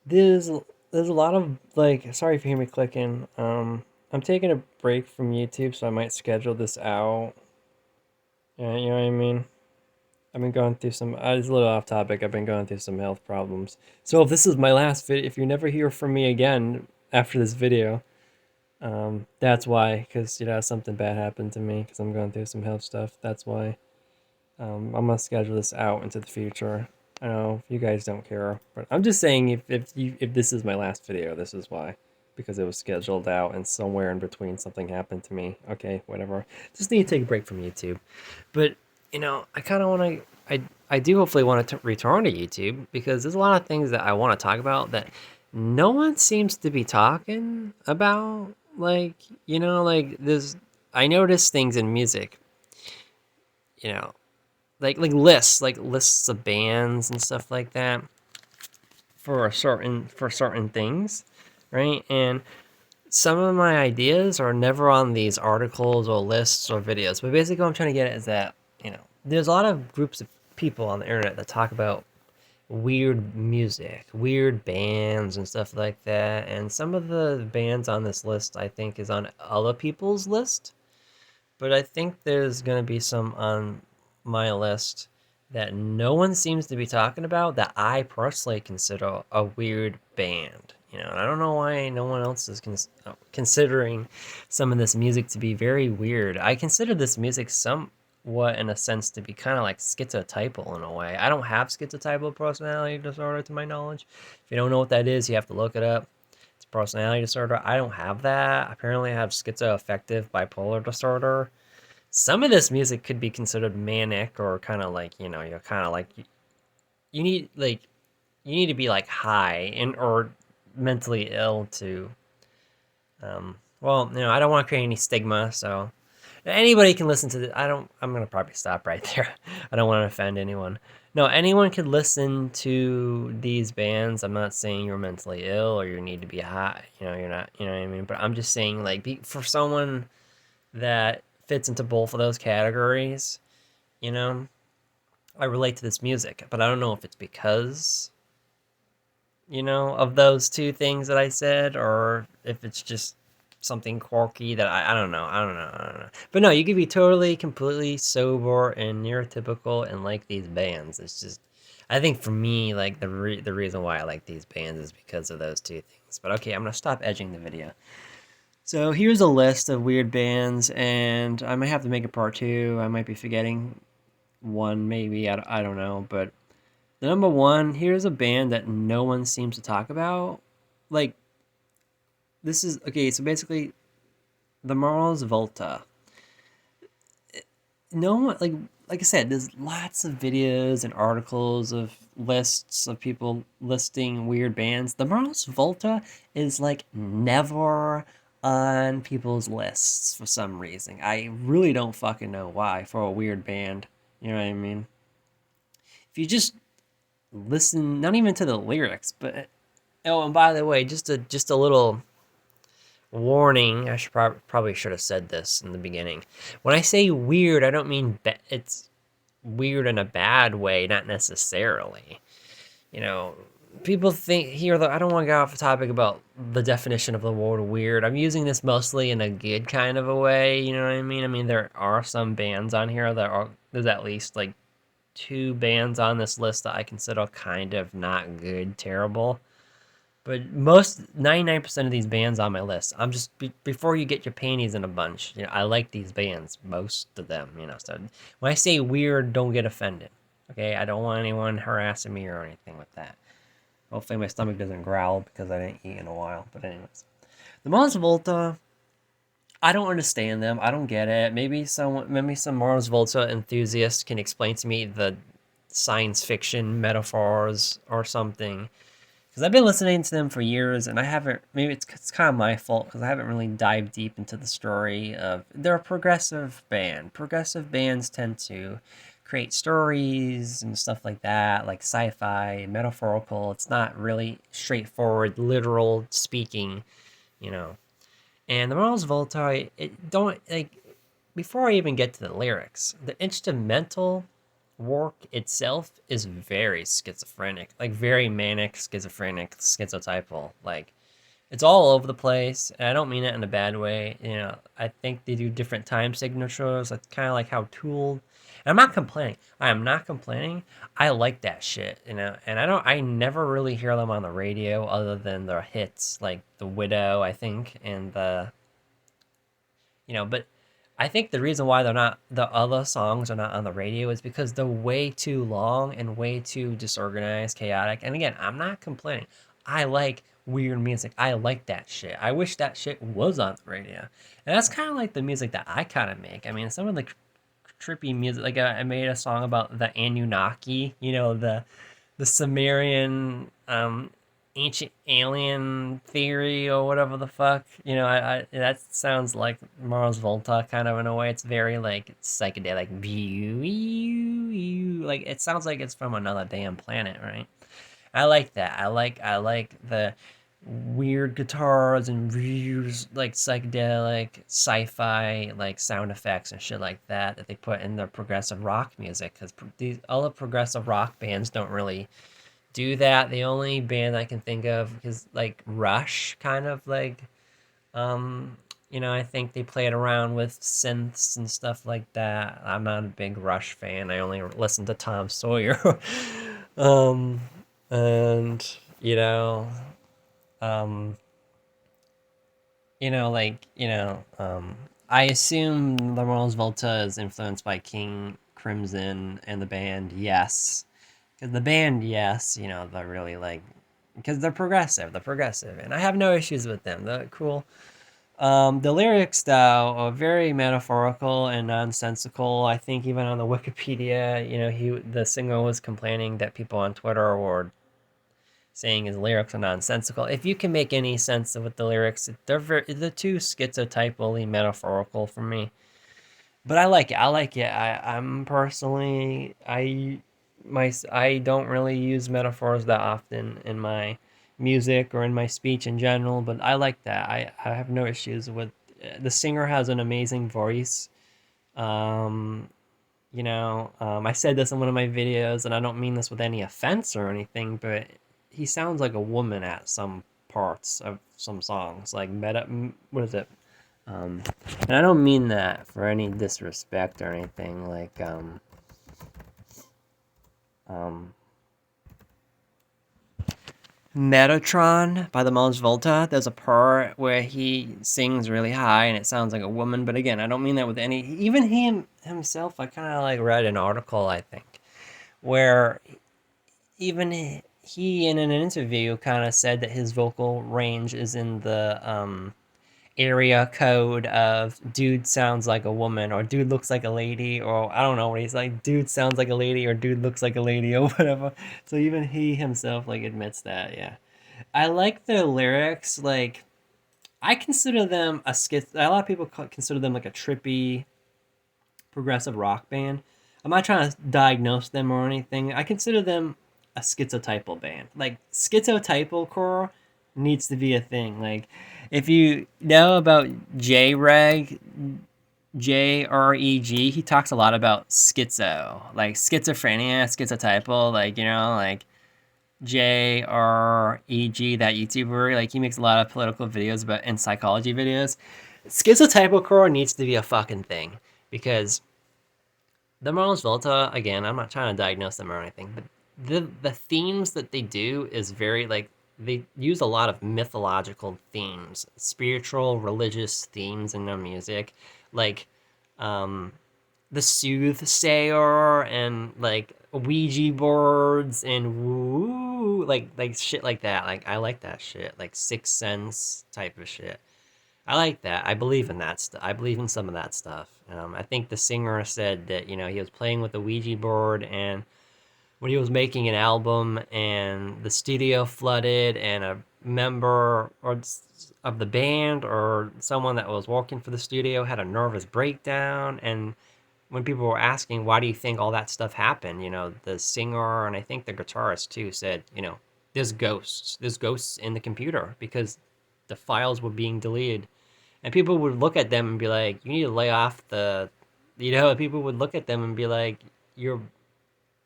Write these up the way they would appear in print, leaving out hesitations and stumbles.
There's there's a lot of like. Sorry if you hear me clicking. I'm taking a break from YouTube, so I might schedule this out. Yeah, you know what I mean. I've been going through some. It's a little off topic. I've been going through some health problems. So if this is my last video, if you never hear from me again after this video, that's why. Because something bad happened to me. Because I'm going through some health stuff. That's why. I'm gonna schedule this out into the future. I know you guys don't care, but I'm just saying if this is my last video, this is why. Because it was scheduled out and somewhere in between something happened to me. Okay, whatever. Just need to take a break from YouTube. But I kind of want to. I do hopefully want to return to YouTube because there's a lot of things that I want to talk about that no one seems to be talking about. Like like there's I notice things in music. You know, like lists of bands and stuff like that for certain things, right? And some of my ideas are never on these articles or lists or videos. But basically, what I'm trying to get at is that there's a lot of groups of people on the internet that talk about weird music, weird bands, and stuff like that. And some of the bands on this list, I think, is on other people's list. But I think there's going to be some on my list that no one seems to be talking about that I personally consider a weird band. And I don't know why no one else is considering some of this music to be very weird. I consider this music somewhat, in a sense, to be kind of like schizotypal in a way. I don't have schizotypal personality disorder to my knowledge. If you don't know what that is, you have to look it up. It's personality disorder. I don't have that. Apparently, I have schizoaffective bipolar disorder. Some of this music could be considered manic or kind of like you're kind of like you need like you need to be like high and or mentally ill to well I don't want to create any stigma, so anybody can listen to this. I'm gonna probably stop right there. I don't want to offend anyone. No, anyone could listen to these bands. I'm not saying you're mentally ill or you need to be high. You're not. You know what I mean. But I'm just saying, for someone that fits into both of those categories, you know, I relate to this music, but I don't know if it's because, of those two things that I said, or if it's just something quirky that I don't know. I don't know. But no, you could be totally, completely sober and neurotypical and like these bands. It's just, I think for me, like the reason why I like these bands is because of those two things. But okay, I'm gonna stop edging the video. So here's a list of weird bands, and I might have to make a part two. I might be forgetting one, maybe. I don't know. But the number one, here's a band that no one seems to talk about. Like, this is okay, so basically, the Mars Volta. No one, like I said, there's lots of videos and articles of lists of people listing weird bands. The Mars Volta is like never on people's lists for some reason. I really don't fucking know why for a weird band. You know what I mean? If you just listen, not even to the lyrics, but oh, and by the way, just a little warning. I probably should have said this in the beginning. When I say weird, I don't mean it's weird in a bad way, not necessarily. You know, People think here, though, I don't want to get off the topic about the definition of the word weird. I'm using this mostly in a good kind of a way, you know what I mean? I mean, there are some bands on here there's at least like two bands on this list that I consider kind of not good, terrible. But 99% of these bands on my list, I'm just, before you get your panties in a bunch, I like these bands, most of them. So when I say weird, don't get offended, okay? I don't want anyone harassing me or anything with that. Hopefully my stomach doesn't growl because I didn't eat in a while. But anyways, the Mars Volta, I don't understand them. I don't get it. Maybe some Mars Volta enthusiast can explain to me the science fiction metaphors or something. Because I've been listening to them for years, and I haven't. Maybe it's kind of my fault because I haven't really dived deep into the story of. They're a progressive band. Progressive bands tend to create stories and stuff like that, like sci-fi, metaphorical. It's not really straightforward, literal speaking, you know. And the Mars Volta, it don't like. Before I even get to the lyrics, the instrumental work itself is very schizophrenic, like very manic, schizophrenic, schizotypal. Like it's all over the place, and I don't mean it in a bad way. I think they do different time signatures. It's kind of like how Tool. And I'm not complaining. I am not complaining. I like that shit, and I don't. I never really hear them on the radio other than their hits, like The Widow, I think, and but I think the reason why the other songs are not on the radio is because they're way too long and way too disorganized, chaotic. And again, I'm not complaining. I like weird music. I like that shit. I wish that shit was on the radio. And that's kind of like the music that I kind of make. I mean, some of the trippy music, like I made a song about the Anunnaki, the Sumerian ancient alien theory or whatever the fuck. That sounds like Mars Volta kind of in a way. It's very like psychedelic, like it sounds like it's from another damn planet, right? I like that. I like the weird guitars and weird like psychedelic sci-fi like sound effects and shit like that they put in their progressive rock music, because these other progressive rock bands don't really do that. The only band I can think of is like Rush, kind of like, I think they played around with synths and stuff like that. I'm not a big Rush fan. I only listen to Tom Sawyer. um, and um, I assume Mars Volta is influenced by King Crimson and the band Yes. Because the band, yes, they're really like, because they're progressive, and I have no issues with them. They're cool. The lyrics, though, are very metaphorical and nonsensical. I think even on the Wikipedia, the singer was complaining that people on Twitter were saying his lyrics are nonsensical. If you can make any sense of what the lyrics, they're too schizotypally metaphorical for me. But I like it. I like it. I'm personally, I don't really use metaphors that often in my music or in my speech in general, but I like that. I have no issues with the singer has an amazing voice. Um, I said this in one of my videos, and I don't mean this with any offense or anything, but he sounds like a woman at some parts of some songs, like what is it? Um, and I don't mean that for any disrespect or anything. Like, um, Metatron by the Mars Volta, there's a part where he sings really high and it sounds like a woman. But again, I don't mean that with any. Even himself, I kind of like read an article, I think, where even he in an interview kind of said that his vocal range is in the area code of dude sounds like a woman or dude looks like a lady, or I don't know what he's like, dude sounds like a lady or dude looks like a lady or whatever. So even he himself like admits that. Yeah, I like the lyrics. Like I consider them a lot of people consider them like a trippy progressive rock band. I'm not trying to diagnose them or anything. I consider them a schizotypal band. Like schizotypal core needs to be a thing. Like if you know about JREG, he talks a lot about schizo, like schizophrenia, schizotypal, like like JREG, that YouTuber, like he makes a lot of political videos about and psychology videos. Schizotypal core needs to be a fucking thing, because the Mars Volta, again, I'm not trying to diagnose them or anything, but the themes that they do is very like they use a lot of mythological themes, spiritual, religious themes in their music, like um, the soothsayer and like Ouija boards and woo, like shit like that. Like I like that shit, like Sixth Sense type of shit. I like that. I believe in that stuff. I believe in some of that stuff. I think the singer said that he was playing with the Ouija board, and when he was making an album, and the studio flooded, and a member of the band or someone that was working for the studio had a nervous breakdown. And when people were asking, why do you think all that stuff happened, the singer and I think the guitarist too said, there's ghosts in the computer because the files were being deleted. And people would look at them and be like, you need to lay off people would look at them and be like, you're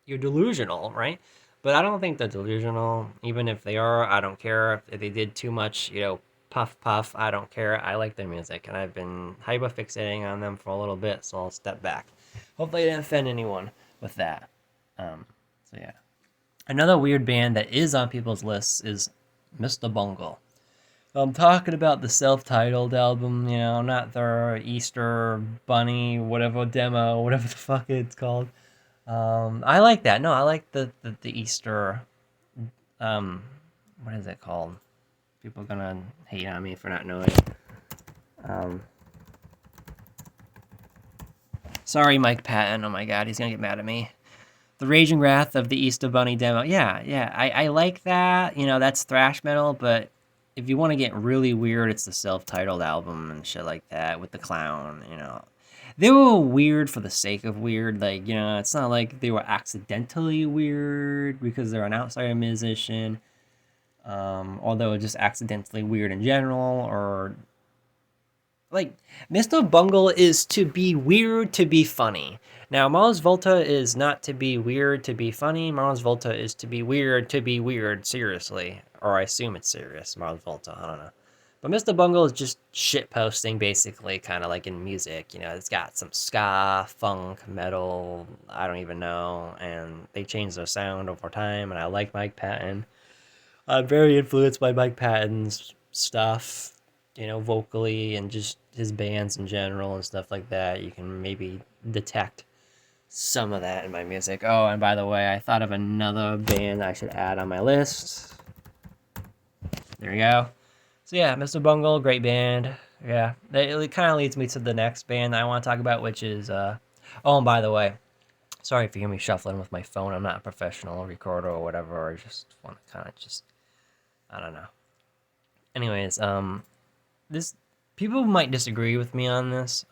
you're delusional, right? But I don't think they're delusional. Even if they are, I don't care. If they did too much, puff puff, I don't care. I like their music, and I've been hyperfixating on them for a little bit, so I'll step back. Hopefully, I didn't offend anyone with that. So yeah. Another weird band that is on people's lists is Mr. Bungle. I'm talking about the self-titled album, not their Easter Bunny, whatever demo, whatever the fuck it's called. I like that. No, I like the Easter. Um, what is it called? People are gonna hate on me for not knowing. Um, Sorry, Mike Patton. Oh my God, he's gonna get mad at me. The Raging Wrath of the Easter Bunny demo. Yeah, yeah, I like that. That's thrash metal, but if you want to get really weird, it's the self-titled album and shit like that with the clown. They were weird for the sake of weird. Like, it's not like they were accidentally weird because they're an outsider musician, or they were just accidentally weird in general, or like Mr. Bungle is to be weird to be funny. Now Mars Volta is not to be weird to be funny. Mars Volta is to be weird seriously, or I assume it's serious. Mars Volta, I don't know. But Mr. Bungle is just shit posting basically, kind of like in music. It's got some ska, funk, metal, I don't even know, and they change their sound over time. And I like Mike Patton. I'm very influenced by Mike Patton's stuff, vocally and just his bands in general and stuff like that. You can maybe detect some of that in my music. Oh, and by the way, I thought of another band I should add on my list. There we go. So yeah, Mr. Bungle, great band. Yeah, it kind of leads me to the next band I want to talk about, which is oh, and by the way, sorry if you hear me shuffling with my phone. I'm not a professional recorder or whatever. I just want to kind of just, I don't know. Anyways, this people might disagree with me on this.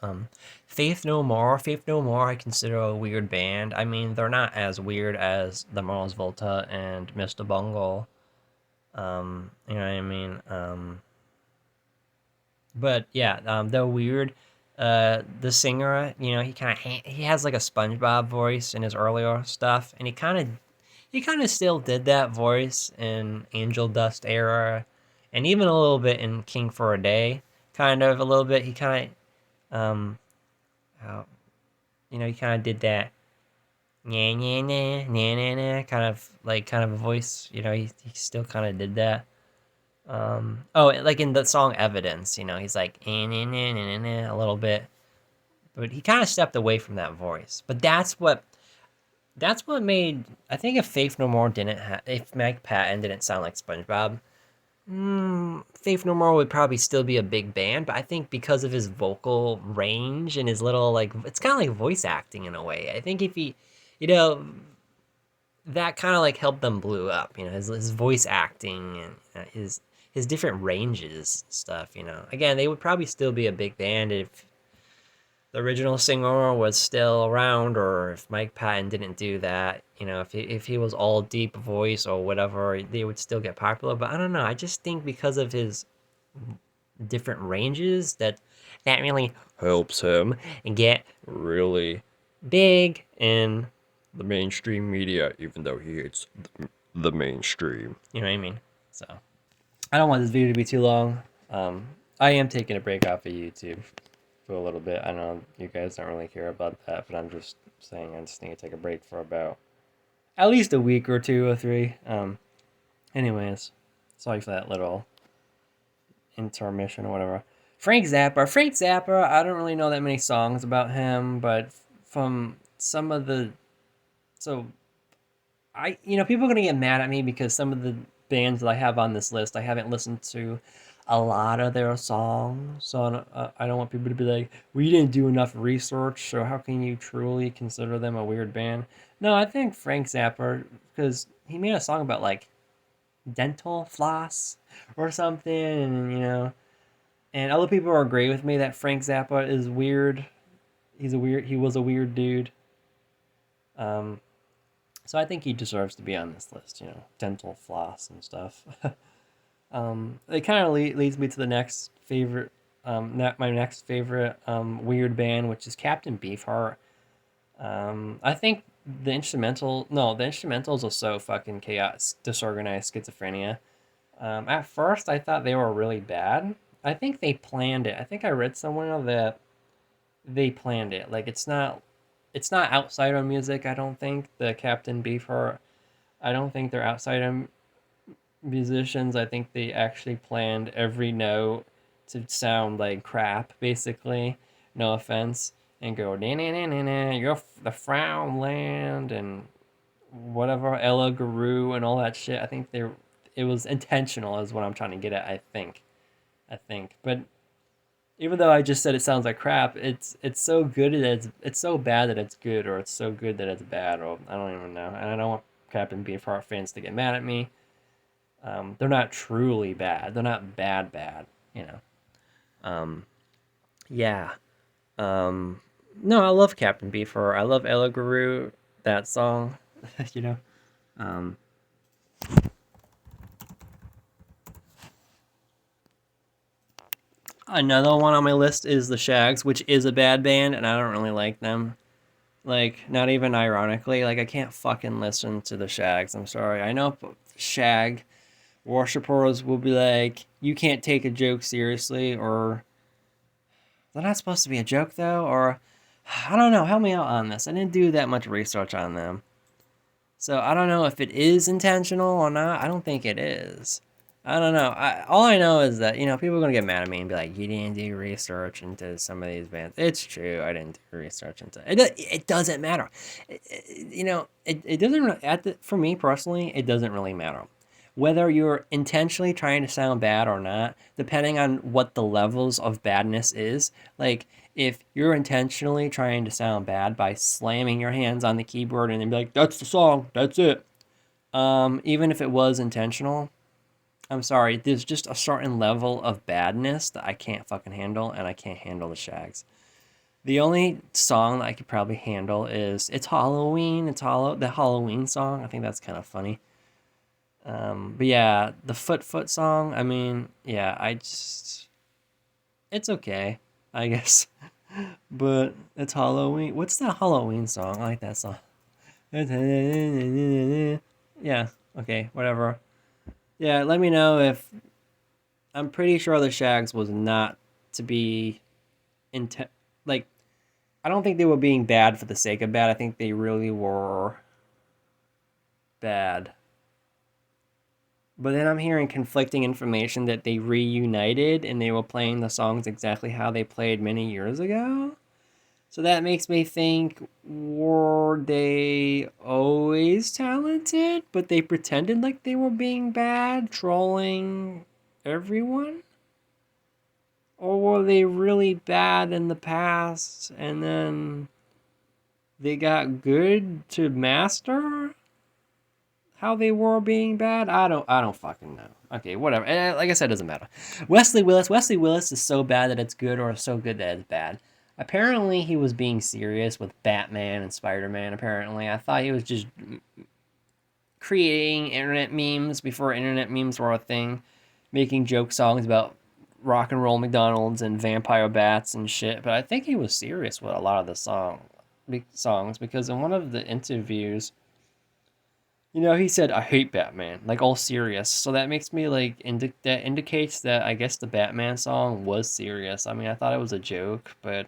Faith No More, I consider a weird band. I mean, they're not as weird as the Mars Volta and Mr. Bungle. You know what I mean? But yeah, they're weird. The singer, he has like a SpongeBob voice in his earlier stuff, and he kind of still did that voice in Angel Dust era, and even a little bit in King for a Day, kind of a little bit. He kind of, how, he kind of did that, nah, nah, nah, nah, nah, nah, kind of a voice. He still kind of did that. Oh, like in the song Evidence, he's like, nah, nah, nah, nah, nah, a little bit, but he kind of stepped away from that voice. But that's what made, I think, if Faith No More if Mike Patton didn't sound like SpongeBob, Faith No More would probably still be a big band. But I think because of his vocal range and his little, like, it's kind of like voice acting in a way. I think if he, you know, that kind of like helped them blew up. His voice acting and his different ranges and stuff. Again, they would probably still be a big band if the original singer was still around, or if Mike Patton didn't do that, if he was all deep voice or whatever, they would still get popular. But I don't know. I just think because of his different ranges, that really helps him and get really big in the mainstream media, even though he hates the mainstream. You know what I mean? So I don't want this video to be too long. I am taking a break off of YouTube for a little bit. I know you guys don't really care about that, but I'm just saying I just need to take a break for about at least a week or 2 or 3. Anyways, sorry for that little intermission or whatever. Frank Zappa, I don't really know that many songs about him, but from some of the, so people are going to get mad at me because some of the bands that I have on this list, I haven't listened to a lot of their songs, so I don't want people to be like, we didn't do enough research, so how can you truly consider them a weird band? No, I think Frank Zappa, because he made a song about, like, dental floss or something, and other people agree with me that Frank Zappa is weird. He was a weird dude. So I think he deserves to be on this list, dental floss and stuff. It kind of leads me to the next favorite, my next favorite weird band, which is Captain Beefheart. I think the instrumentals are so fucking chaos, disorganized schizophrenia. At first, I thought they were really bad. I think they planned it. I think I read somewhere that they planned it. Like it's not outsider music. I don't think the Captain Beefheart. I don't think they're outsider musicians. I think they actually planned every note to sound like crap, basically. No offense, and go na na na na na. You're the Frown Land and whatever Ella Guru and all that shit. I think they it was intentional, is what I'm trying to get at. I think, but even though I just said it sounds like crap, it's so good that it's so bad that it's good, or it's so good that it's bad, or I don't even know. And I don't want Captain Beefheart fans to get mad at me. They're not truly bad. They're not bad, you know. Um, yeah. Um, no, I love Captain Beefheart. I love Ella Guru, that song, you know. Um, Another one on my list is the Shaggs, which is a bad band, and I don't really like them. Like, not even ironically, like I can't fucking listen to the Shaggs. I'm sorry. I know Shag worshippers will be like, you can't take a joke seriously, or they're not supposed to be a joke though, or I don't know. Help me out on this. I didn't do that much research on them, so I don't know if it is intentional or not. I don't think it is. I don't know. All I know is that, people are gonna get mad at me and be like, "You didn't do research into some of these bands." It's true. I didn't do research into it. It doesn't matter. It doesn't for me personally. It doesn't really matter whether you're intentionally trying to sound bad or not. Depending on what the levels of badness is. Like, if you're intentionally trying to sound bad by slamming your hands on the keyboard and then be like, "That's the song. That's it." Even if it was intentional, I'm sorry, there's just a certain level of badness that I can't fucking handle, and I can't handle the Shaggs. The only song that I could probably handle is "It's Halloween." The Halloween song. I think that's kind of funny. But yeah, the Foot song. I mean, yeah, it's okay, I guess. But it's Halloween. What's that Halloween song? I like that song. Yeah. Okay. Whatever. Yeah. Let me know if I'm pretty sure the Shaggs was not to be intent. Like, I don't think they were being bad for the sake of bad. I think they really were bad. But then I'm hearing conflicting information that they reunited and they were playing the songs exactly how they played many years ago. So that makes me think, were they always talented, but they pretended like they were being bad, trolling everyone? Or were they really bad in the past and then they got good to master how they were being bad? I don't fucking know. Okay, whatever. And like I said, it doesn't matter. Wesley Willis is so bad that it's good, or so good that it's bad. Apparently he was being serious with Batman and Spider-Man. Apparently, I thought he was just creating internet memes before internet memes were a thing, making joke songs about rock and roll McDonald's and vampire bats and shit. But I think he was serious with a lot of the songs, because in one of the interviews, he said, "I hate Batman," like all serious. So that makes me like that indicates that I guess the Batman song was serious. I mean, I thought it was a joke, but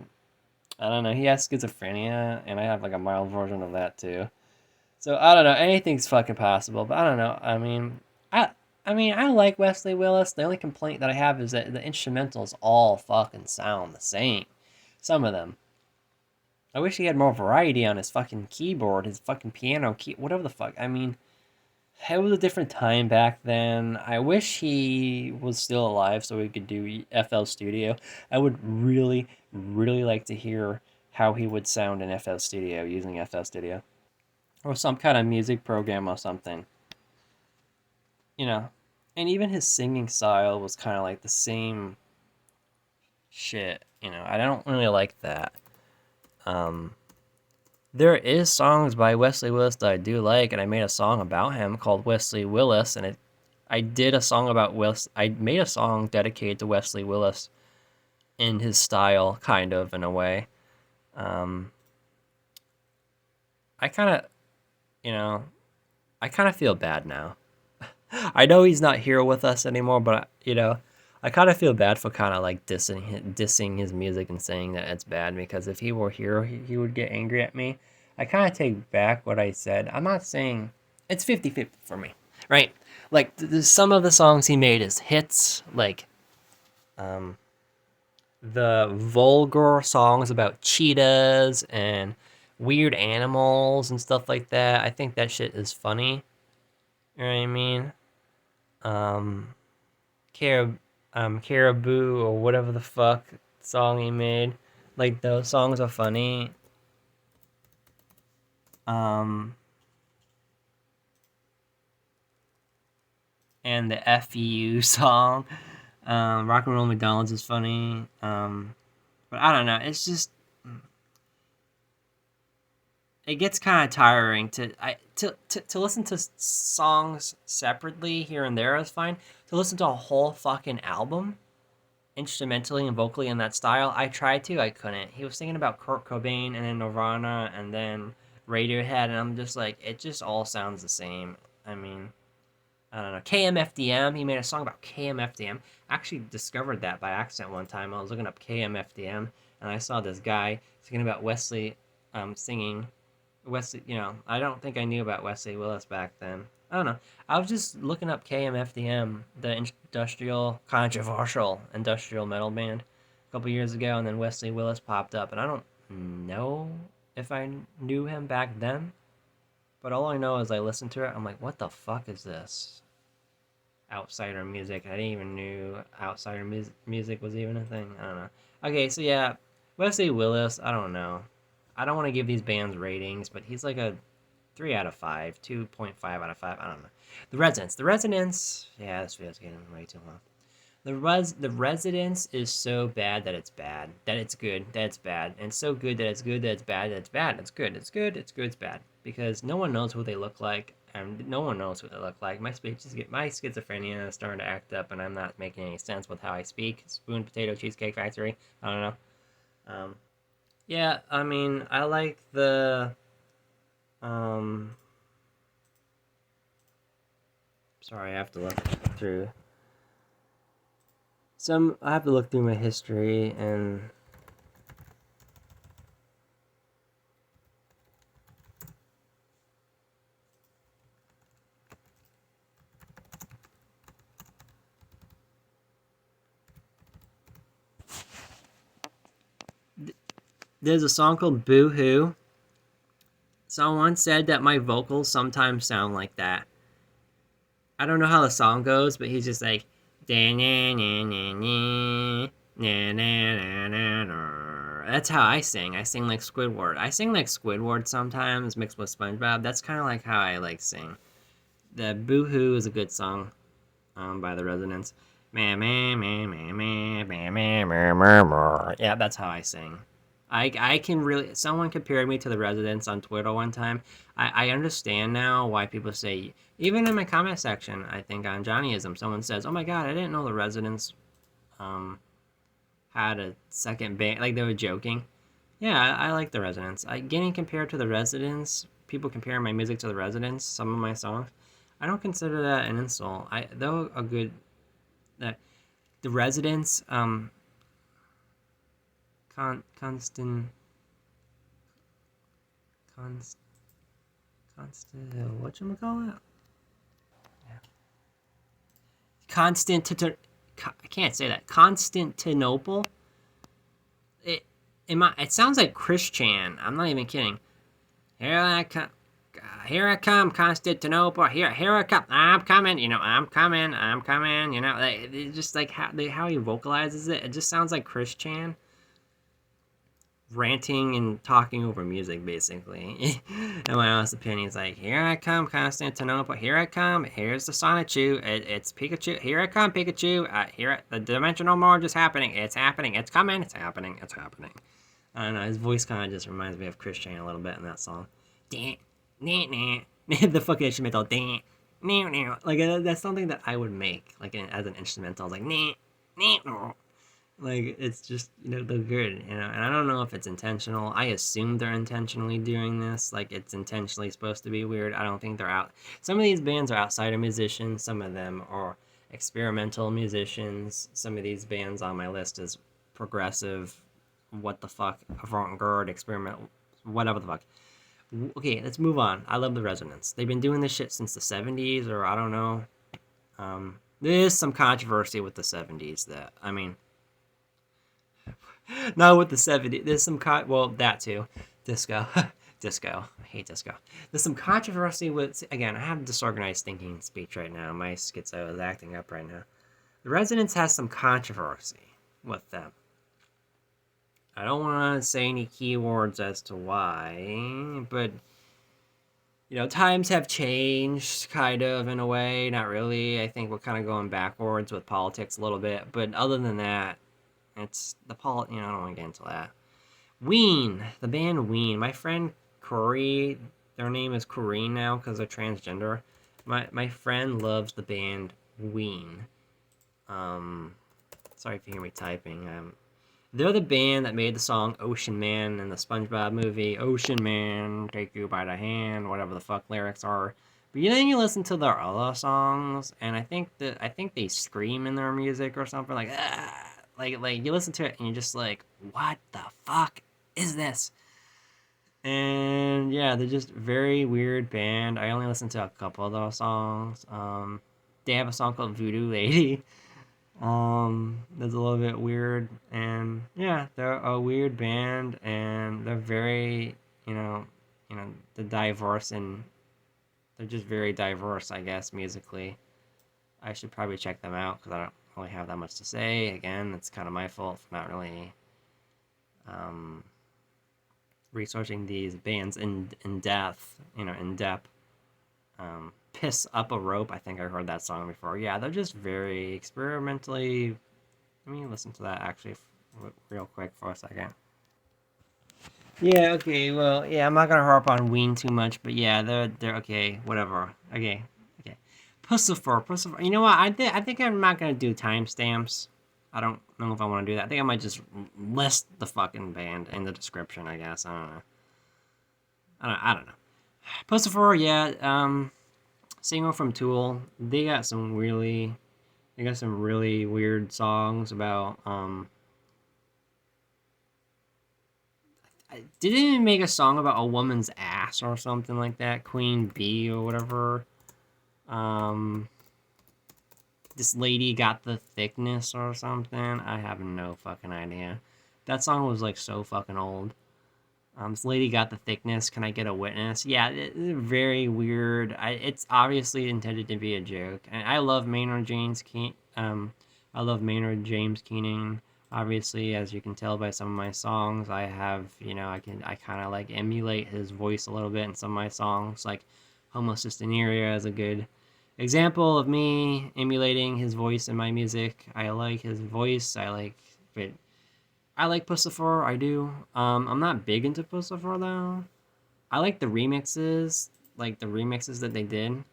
I don't know. He has schizophrenia, and I have like a mild version of that too. So I don't know. Anything's fucking possible, but I don't know. I like Wesley Willis. The only complaint that I have is that the instrumentals all fucking sound the same. Some of them. I wish he had more variety on his fucking keyboard, his fucking piano key, whatever the fuck. I mean, it was a different time back then. I wish he was still alive so we could do FL Studio. I would really, really like to hear how he would sound in FL Studio, using FL Studio, or some kind of music program or something. You know, and even his singing style was kind of like the same shit. I don't really like that. Um, there is songs by Wesley Willis that I do like, and I made a song about him called Wesley Willis, and I did a song about Willis. I made a song dedicated to Wesley Willis in his style, kind of, in a way. Um, I kind of, you know, I kind of feel bad now. I know he's not here with us anymore, but I kind of feel bad for kind of like dissing his music and saying that it's bad, because if he were here, he would get angry at me. I kind of take back what I said. I'm not saying it's 50-50 for me, right? Like some of the songs he made is hits, like um, the vulgar songs about cheetahs and weird animals and stuff like that. I think that shit is funny. You know what I mean? Um, Caribou or whatever the fuck song he made. Like those songs are funny. Um, and the FU song, Rock and Roll McDonald's is funny. But I don't know. It's just it gets kind of tiring to listen to songs separately here and there is fine. To listen to a whole fucking album instrumentally and vocally in that style, I tried to, I couldn't. He was thinking about Kurt Cobain and then Nirvana and then Radiohead, and I'm just like, it just all sounds the same. I mean, I don't know. KMFDM, he made a song about KMFDM. I actually discovered that by accident one time. I was looking up KMFDM, and I saw this guy singing about Wesley, singing Wesley, I don't think I knew about Wesley Willis back then. I don't know. I was just looking up KMFDM, the industrial, controversial industrial metal band, a couple years ago, and then Wesley Willis popped up, and I don't know if I knew him back then, but all I know is I listened to it, I'm like, what the fuck is this? Outsider music. I didn't even knew outsider music was even a thing. I don't know. Okay, so yeah, Wesley Willis, I don't know. I don't want to give these bands ratings, but he's like a 3 out of 5, 2.5 out of 5. I don't know. The Residents. The Residents. Yeah, this video's getting way too long. The Residents is so bad that it's bad. That it's good. That it's bad. And so good that it's good. That it's bad. That it's bad. It's good. It's good. It's good. It's bad. Because no one knows who they look like, and no one knows who they look like. My schizophrenia is starting to act up, and I'm not making any sense with how I speak. Spoon Potato Cheesecake Factory. I don't know. Yeah, I mean, I like the sorry, I have to look through I have to look through my history, and there's a song called Boo Hoo. Someone said that my vocals sometimes sound like that. I don't know how the song goes, but he's just like, that's how I sing. I sing like Squidward. I sing like Squidward sometimes mixed with SpongeBob. That's kind of like how I like sing. The Boo Hoo is a good song by the Residents. Yeah, that's how I sing. I can really. Someone compared me to the Residents on Twitter one time. I understand now why people say, even in my comment section, I think on Johnnyism, someone says, "Oh my God, I didn't know the Residents had a second band." Like they were joking. Yeah, I like the Residents. Getting compared to the Residents, people comparing my music to the Residents, some of my songs, I don't consider that an insult. Though a good that the Residents constant whatchamacallit? Yeah. I can't say that. Constantinople. It sounds like Christian. I'm not even kidding. Here I come, Constantinople. Here I come. I'm coming. I'm coming. Just like how he vocalizes it. It just sounds like Christian ranting and talking over music, basically. And my honest opinion is like, here I come, Constantinople. Here I come. Here's the Sonichu. It's Pikachu. Here I come, Pikachu. The dimensional merge is happening. It's happening. It's coming. It's happening. It's happening. I don't know. His voice kind of just reminds me of Christian a little bit in that song. The fucking instrumental. Like that's something that I would make, like as an instrumental. I was like, Like it's just they're good, and I don't know if it's intentional. I assume they're intentionally doing this, like it's intentionally supposed to be weird. I don't think they're out. Some of these bands are outsider musicians. Some of them are experimental musicians. Some of these bands on my list is progressive, what the fuck, avant-garde, experiment, whatever the fuck. Okay, let's move on. I love the Resonance. They've been doing this shit since the '70s, or I don't know. There's some controversy with the '70s that I mean not with the '70s. There's some well, that too, disco, disco. I hate disco. There's some controversy with, again, I have disorganized thinking speech right now. My schizo is acting up right now. The Residents has some controversy with them. I don't want to say any keywords as to why, but times have changed, kind of, in a way. Not really. I think we're kind of going backwards with politics a little bit, but other than that, it's the I don't want to get into that. Ween, the band Ween. My friend Corey, their name is Corrine now because they're transgender. My friend loves the band Ween. Sorry if you hear me typing. They're the band that made the song Ocean Man in the SpongeBob movie. Ocean Man, take you by the hand, whatever the fuck lyrics are. But then you listen to their other songs, and I think they scream in their music or something like ah. Like you listen to it and you're just like, what the fuck is this? And yeah, they're just very weird band. I only listened to a couple of those songs. They have a song called Voodoo Lady. That's a little bit weird, and yeah, they're a weird band, and they're very, they're diverse, and they're just very diverse, I guess, musically. I should probably check them out because I don't really have that much to say. Again, it's kind of my fault for not really um, researching these bands in depth. In depth. Piss Up a Rope. I think I heard that song before. Yeah, they're just very experimentally. Let me listen to that actually real quick for a second. Yeah, okay, well, yeah, I'm not gonna harp on Ween too much, but yeah, they're okay, whatever. Okay, okay. Puscifer. You know what? I think I'm not gonna do timestamps. I don't know if I want to do that. I think I might just list the fucking band in the description. I guess I don't know. I don't know. Puscifer, yeah. Singer from Tool. They got some really weird songs about didn't they make a song about a woman's ass or something like that? Queen Bee or whatever. Um, this lady got the thickness or something. I have no fucking idea. That song was like so fucking old. This lady got the thickness. Can I get a witness? Yeah, it's very weird. It's obviously intended to be a joke. And I love Maynard James I love Maynard James Keenan. Obviously, as you can tell by some of my songs, I have, I kind of like emulate his voice a little bit in some of my songs. Like Homo Cystineria is a good example of me emulating his voice in my music. I like his voice. But I like Puscifer, I do. I'm not big into Puscifer though. I like the remixes that they did.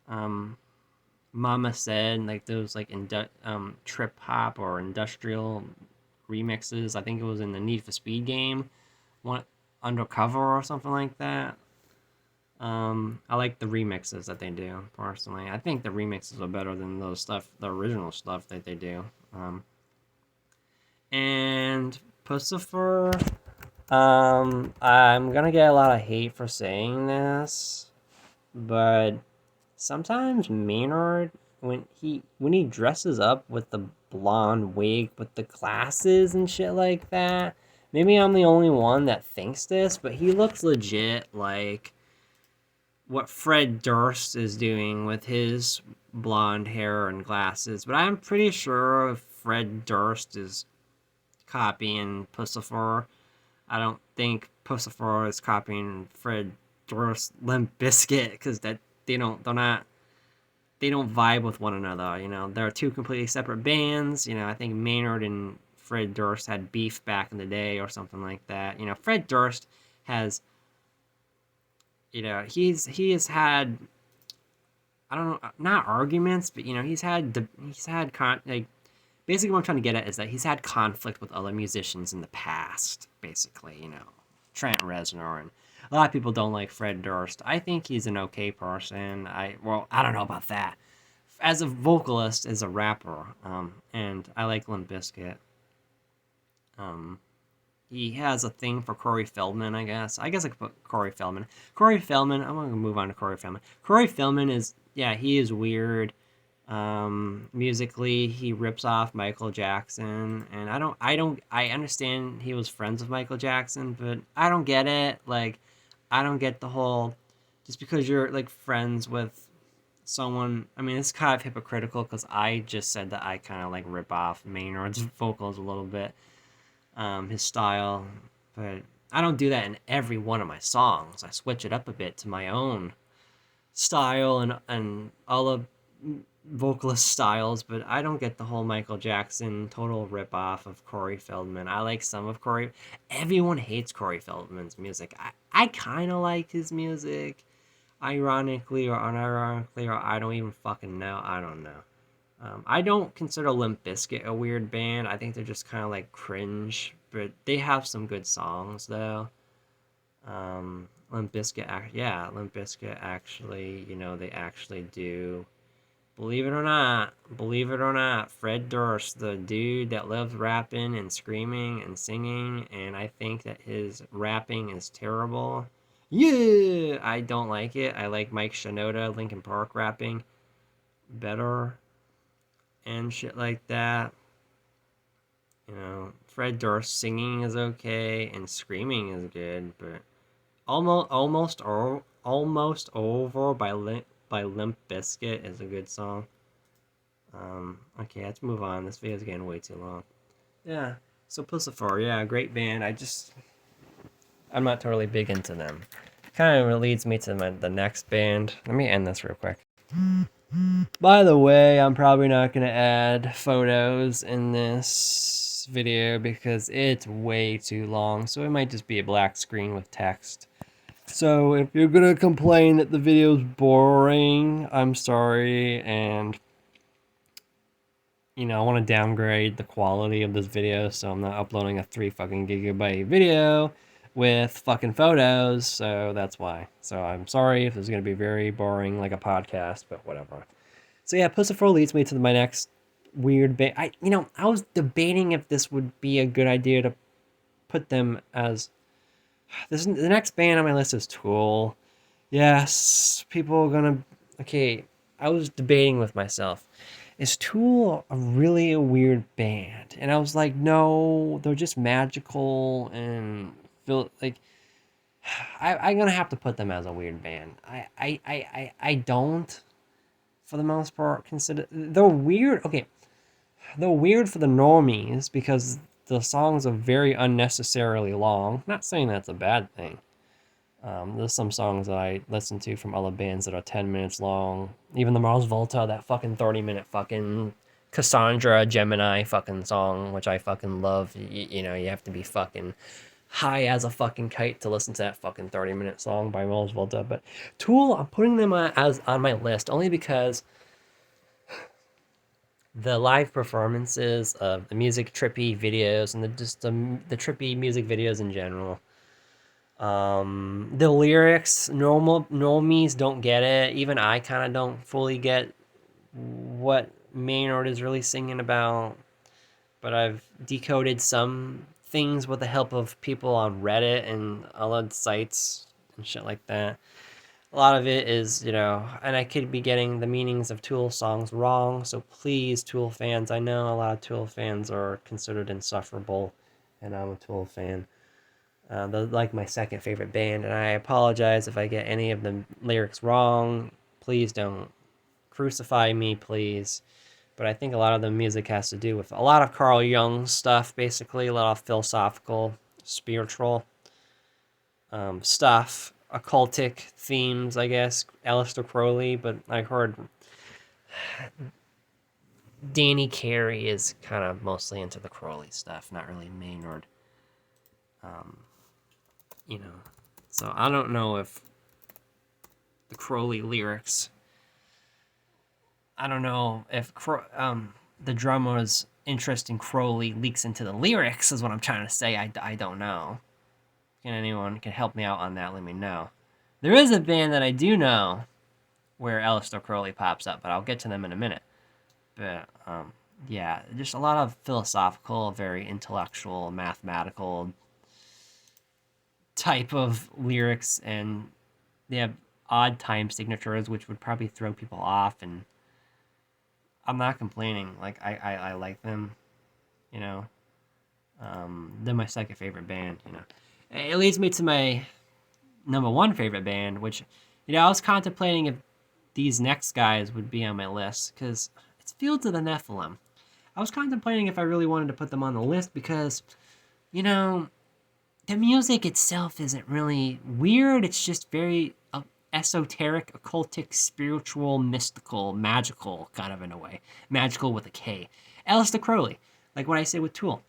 Um, Mama Said, like those like trip hop or industrial remixes. I think it was in the Need for Speed game, one Undercover or something like that. I like the remixes that they do personally. I think the remixes are better than the original stuff that they do. And Puscifer, I'm gonna get a lot of hate for saying this, but sometimes Maynard, when he dresses up with the blonde wig with the glasses and shit like that, maybe I'm the only one that thinks this, but he looks legit like what Fred Durst is doing with his blonde hair and glasses. But I'm pretty sure Fred Durst is copying Puscifer. I don't think Puscifer is copying Fred Durst Limp Bizkit because they don't vibe with one another. They're two completely separate bands. I think Maynard and Fred Durst had beef back in the day or something like that. Fred Durst has, he has had, I don't know, not arguments, but he's had basically what I'm trying to get at is that he's had conflict with other musicians in the past, basically, Trent Reznor, and a lot of people don't like Fred Durst. I think he's an okay person. I don't know about that. As a vocalist, as a rapper, and I like Limp Bizkit. He has a thing for Corey Feldman, I guess. I guess I could put Corey Feldman. Corey Feldman, I'm going to move on to Corey Feldman. Corey Feldman he is weird. Musically, he rips off Michael Jackson, and I understand he was friends with Michael Jackson, but I don't get it. Like, I don't get the whole, just because you're, like, friends with someone, I mean, it's kind of hypocritical, because I just said that I kind of, like, rip off Maynard's vocals a little bit. His style, but I don't do that in every one of my songs. I switch it up a bit to my own style and all of vocalist styles, but I don't get the whole Michael Jackson total ripoff of Corey Feldman. I like some of Corey. Everyone hates Corey Feldman's music. I kind of like his music, ironically or unironically, or I don't even fucking know. I don't know. I don't consider Limp Bizkit a weird band. I think they're just kind of like cringe, but they have some good songs though. Limp Bizkit actually, they actually do. Believe it or not, Fred Durst, the dude that loves rapping and screaming and singing, and I think that his rapping is terrible. Yeah, I don't like it. I like Mike Shinoda, Linkin Park rapping better and shit like that. Fred Durst singing is okay and screaming is good, but almost over by Limp Bizkit is a good song. Okay, let's move on. This video's getting way too long. Yeah, so Puscifer, yeah, great band. I'm not totally big into them. Kind of leads me to the next band. Let me end this real quick. By the way, I'm probably not going to add photos in this video because it's way too long, so it might just be a black screen with text. So if you're going to complain that the video's boring, I'm sorry, and I want to downgrade the quality of this video, so I'm not uploading a 3 fucking gigabyte video with fucking photos, so that's why. So I'm sorry if this is going to be very boring like a podcast, but whatever. So yeah, Puscifer leads me to my next weird band. I was debating if this would be a good idea to put them as... the next band on my list is Tool. Yes, people are gonna... Okay, I was debating with myself. Is Tool really a weird band? And I was like, no, they're just magical and feel like... I'm gonna have to put them as a weird band. I don't, for the most part, consider... They're weird. Okay, they're weird for the normies because the songs are very unnecessarily long. Not saying that's a bad thing. There's some songs that I listen to from other bands that are 10 minutes long. Even the Mars Volta, that fucking 30-minute fucking Cassandra Gemini fucking song, which I fucking love. You have to be fucking high as a fucking kite to listen to that fucking 30-minute song by Mars Volta. But Tool, I'm putting them as on my list only because the live performances of the music trippy videos and the trippy music videos in general. The lyrics, normies don't get it. Even I kind of don't fully get what Maynard is really singing about. But I've decoded some things with the help of people on Reddit and other sites and shit like that. A lot of it is, and I could be getting the meanings of Tool songs wrong. So please, Tool fans, I know a lot of Tool fans are considered insufferable, and I'm a Tool fan. They're like my second favorite band, and I apologize if I get any of the lyrics wrong. Please don't crucify me, please. But I think a lot of the music has to do with a lot of Carl Jung stuff, basically, a lot of philosophical, spiritual stuff, occultic themes, I guess, Aleister Crowley, but I heard Danny Carey is kind of mostly into the Crowley stuff, not really Maynard. So I don't know if the Crowley lyrics... I don't know if the drummer's interest in Crowley leaks into the lyrics is what I'm trying to say. I don't know. Can anyone can help me out on that? Let me know. There is a band that I do know where Aleister Crowley pops up, but I'll get to them in a minute. But yeah, just a lot of philosophical, very intellectual, mathematical type of lyrics, and they have odd time signatures, which would probably throw people off. And I'm not complaining. Like I like them, you know. They're my second favorite band. You know, it leads me to my number one favorite band, which, I was contemplating if these next guys would be on my list because it's Fields of the Nephilim. I was contemplating if I really wanted to put them on the list because, the music itself isn't really weird. It's just very esoteric, occultic, spiritual, mystical, magical, kind of in a way. Magical with a K. Aleister Crowley, like what I say with Tool.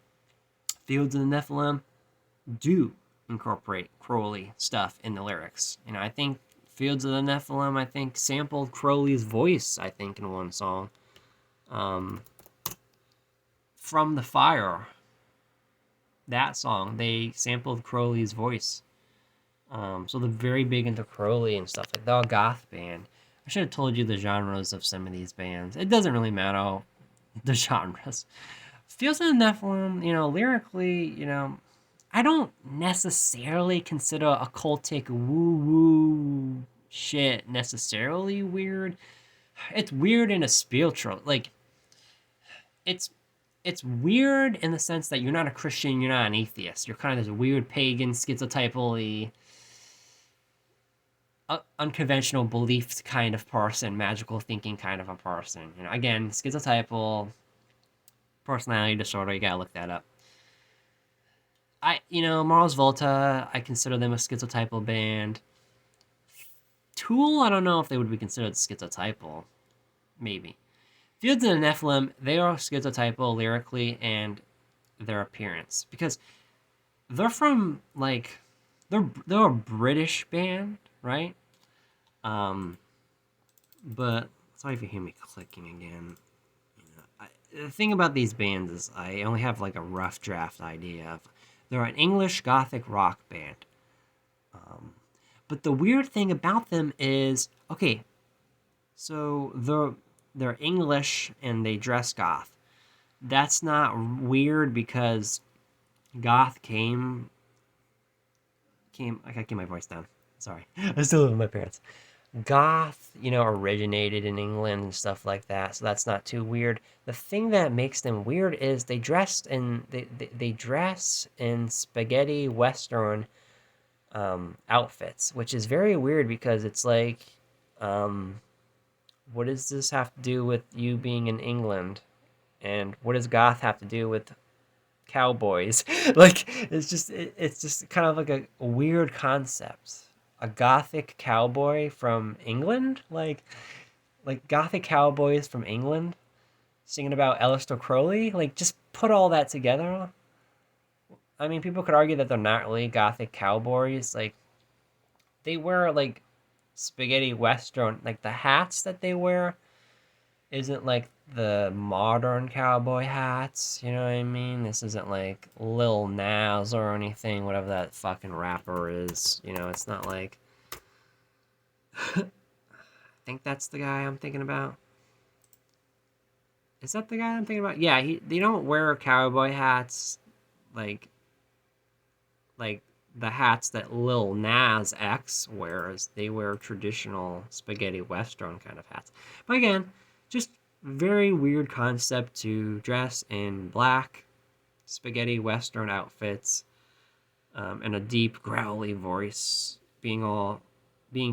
Fields of the Nephilim do incorporate Crowley stuff in the lyrics. I think Fields of the Nephilim, sampled Crowley's voice, in one song. From the Fire, that song, they sampled Crowley's voice. So they're very big into Crowley and stuff. Like, they're a goth band. I should have told you the genres of some of these bands. It doesn't really matter, the genres. Fields of the Nephilim, lyrically, I don't necessarily consider occultic woo-woo shit necessarily weird. It's weird in a spiritual, like, it's weird in the sense that you're not a Christian, you're not an atheist. You're kind of this weird pagan, schizotypal-y, unconventional belief kind of person, magical thinking kind of a person. Again, schizotypal, personality disorder, you gotta look that up. Mars Volta, I consider them a schizotypal band. Tool, I don't know if they would be considered schizotypal. Maybe. Fields of the Nephilim, they are schizotypal lyrically and their appearance. Because they're from, like, they're a British band, right? But, sorry if you hear me clicking again. The thing about these bands is I only have, like, a rough draft idea of. They're an English Gothic rock band. But the weird thing about them is, okay, so they're English and they dress goth. That's not weird because goth came. I gotta get my voice down. Sorry, I still live with my parents. Goth, originated in England and stuff like that, so that's not too weird. The thing that makes them weird is they dress in spaghetti western outfits, which is very weird because it's like, what does this have to do with you being in England, and what does goth have to do with cowboys? Like, it's just kind of like a weird concept. A gothic cowboy from England, like gothic cowboys from England singing about Aleister Crowley, like, just put all that together. I mean, people could argue that they're not really gothic cowboys. Like, they wear, like, spaghetti western, like, the hats that they wear isn't like the modern cowboy hats, you know what I mean? This isn't like Lil Nas or anything, whatever that fucking rapper is. It's not like. I think that's the guy I'm thinking about. Is that the guy I'm thinking about? Yeah, they don't wear cowboy hats like the hats that Lil Nas X wears. They wear traditional spaghetti western kind of hats. But again, just very weird concept to dress in black spaghetti western outfits, and a deep growly voice, being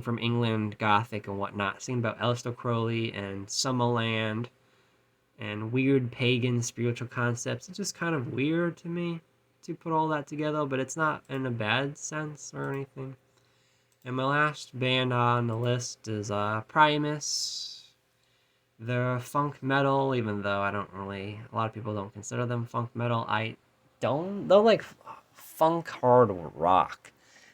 from England, gothic and whatnot, singing about Aleister Crowley and Summerland and weird pagan spiritual concepts. It's just kind of weird to me to put all that together, but it's not in a bad sense or anything. And my last band on the list is Primus. They're funk metal, even though a lot of people don't consider them funk metal. They're like funk hard rock.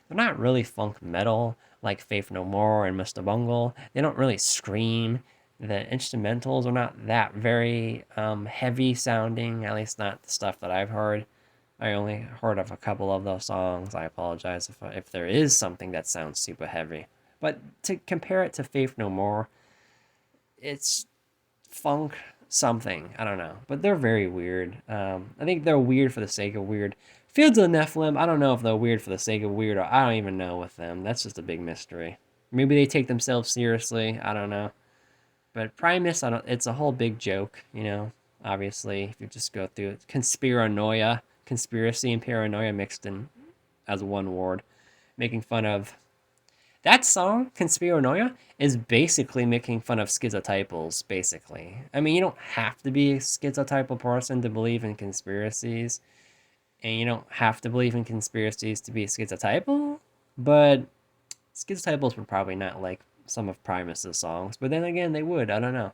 They're not really funk metal like Faith No More and Mr. Bungle. They don't really scream. The instrumentals are not that very heavy sounding, at least not the stuff that I've heard. I only heard of a couple of those songs. I apologize if there is something that sounds super heavy. But to compare it to Faith No More, it's funk something. I don't know. But they're very weird. I think they're weird for the sake of weird. Fields of the Nephilim, I don't know if they're weird for the sake of weird, or I don't even know with them. That's just a big mystery. Maybe they take themselves seriously. I don't know. But Primus, I don't. It's a whole big joke, you know. Obviously, if you just go through it, conspiranoia, conspiracy and paranoia mixed in as one word, making fun of that song. Conspiranoia is basically making fun of schizotypals. Basically, I mean, you don't have to be a schizotypal person to believe in conspiracies, and you don't have to believe in conspiracies to be schizotypal. But schizotypals would probably not like some of Primus's songs, but then again, they would. I don't know.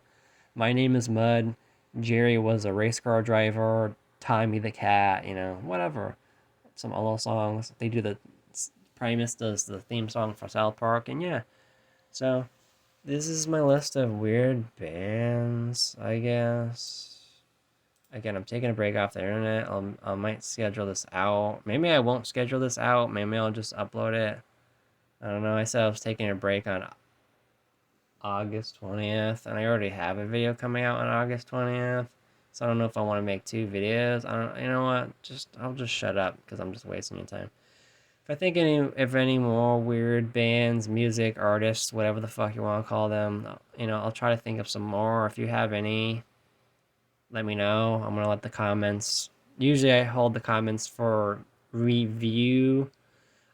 My Name is Mud. Jerry was a race car driver. Tommy the cat. You know, whatever. Some other songs. They do the Primus does the theme song for South Park, and yeah. So this is my list of weird bands, I guess. Again, I'm taking a break off the internet. I might schedule this out. Maybe I won't schedule this out. Maybe I'll just upload it. I don't know. I said I was taking a break on August 20th, and I already have a video coming out on August 20th. So I don't know if I want to make two videos. I don't. You know what? I'll just shut up because I'm just wasting your time. If I think any more weird bands, music, artists, whatever the fuck you want to call them, you know, I'll try to think of some more. If you have any, let me know. I'm gonna let the comments. Usually I hold the comments for review.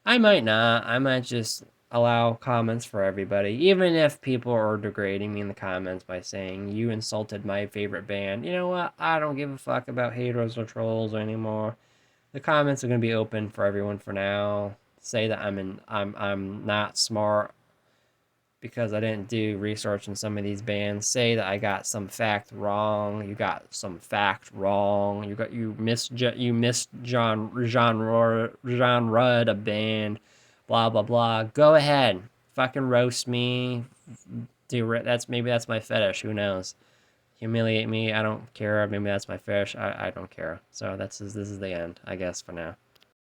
I might not. I might just allow comments for everybody, even if people are degrading me in the comments by saying you insulted my favorite band. You know what? I don't give a fuck about haters or trolls anymore. The comments are gonna be open for everyone for now. Say that I'm not smart because I didn't do research on some of these bands. Say that I got some fact wrong. You got some fact wrong. You missed genre a band. Blah blah blah. Go ahead, fucking roast me. That's my fetish. Who knows? Humiliate me. I don't care. Maybe that's my fetish. I don't care. So this is the end, I guess, for now.